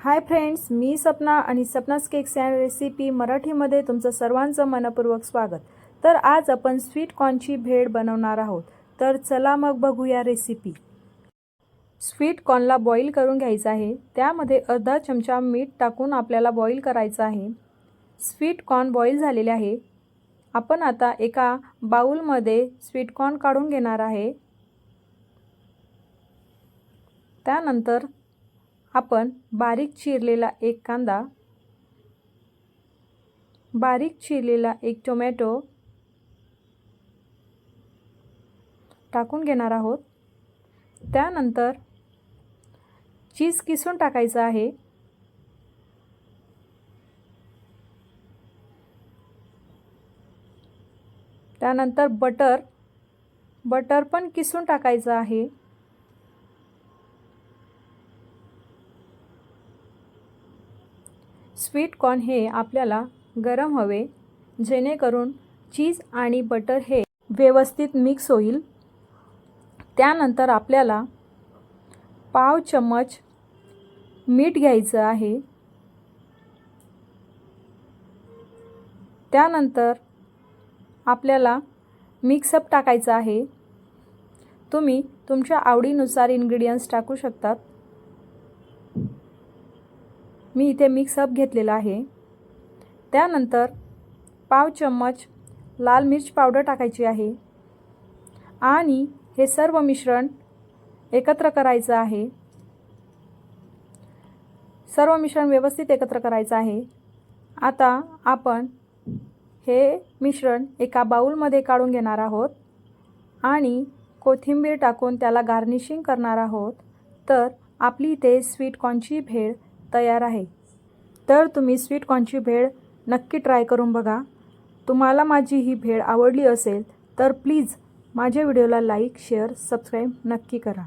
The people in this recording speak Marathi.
हाय फ्रेंड्स, मी सपना आणि सपनास केक्स अँड रेसिपी मराठीमध्ये तुमचं सर्वांचं मनपूर्वक स्वागत। तर आज आपण स्वीट कॉर्नची भेळ बनवणार आहोत। तर चला मग बघूया रेसिपी। स्वीट कॉर्नला बॉईल करून घ्यायचं आहे। त्यामध्ये अर्धा चमचा मीठ टाकून आपल्याला बॉईल करायचं आहे। स्वीट कॉर्न बॉईल झालेले आहे। आपण आता एका बाउलमध्ये स्वीट कॉर्न काढून घेणार आहे। त्यानंतर आपण बारीक चिरलेला एक कांदा, बारीक चिरलेला एक टोमॅटो टाकून घेणार आहोत। त्यानंतर चीज किसून टाकायचं आहे। त्यानंतर बटर पण किसून टाकायचं आहे। स्वीट कॉर्न हे आपल्याला गरम हवे, जेणेकरून चीज आणि बटर हे व्यवस्थित मिक्स होईल। त्यानंतर आपल्याला पाव चम्मच मीठ घ्यायचं आहे। त्यानंतर आपल्याला मिक्सअप टाकायचं आहे। तुम्ही तुमच्या आवडीनुसार इन्ग्रेडियंट्स टाकू शकतात। मी इथे मिक्सअप घेतलेला आहे। त्यानंतर पाव चम्मच लाल मिर्च पावडर टाकायची आहे आणि हे सर्व मिश्रण एकत्र करायचं आहे। सर्व मिश्रण व्यवस्थित एकत्र करायचं आहे। आता आपण हे मिश्रण एका बाउलमध्ये काढून घेणार आहोत आणि कोथिंबीर टाकून त्याला गार्निशिंग करणार आहोत। तर आपली इथे स्वीट कॉर्नची भेळ तयार आहे। तर तुम्ही स्वीट कॉर्नची भेळ नक्की ट्राय करून बघा। तुम्हाला माझी ही भेळ आवडली असेल तर प्लीज माझ्या व्हिडिओला लाईक, शेअर, सबस्क्राईब नक्की करा।